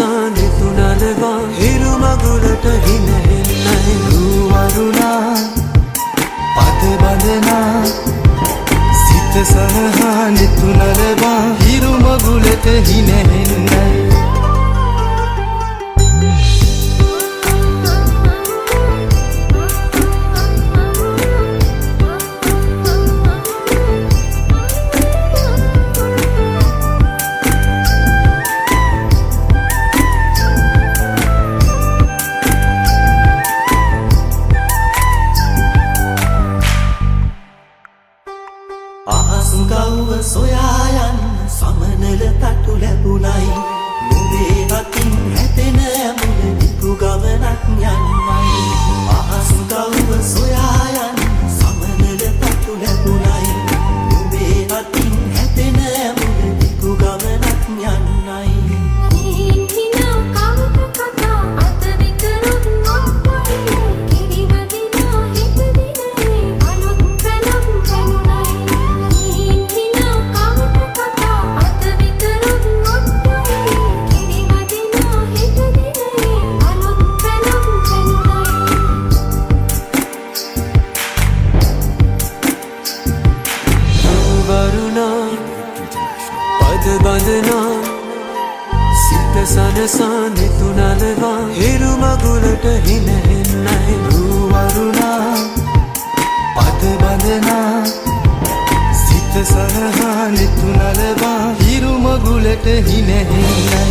සනසානෙ තුනලවා හිරු මගුලට හිනහෙන්නයි රුවරුණා පද බඳනා සිත සනහානෙ තුනලවා හිරු මගුලට හිනහෙන්නයි ගව්ව සොයා යන්න සමනල තටු ලැබුණයි නුඹේ අතින් හැතෙන මුල නිපු ගමනක් යන්නයි අහස් ගව්ව සොයා යන්න සමනල තටු ලැබුණයි නුඹේ අතින් හැතෙන මුල නිපු ගමනක් යන්නයි පද බඳනා සිත සනසානෙ තුනලවා හිරු මගුලට හිනහෙන්නයි රුවරුණා පද බඳනා සිත සනහානෙ තුනලවා හිරු මගුලට හිනහෙන්නයි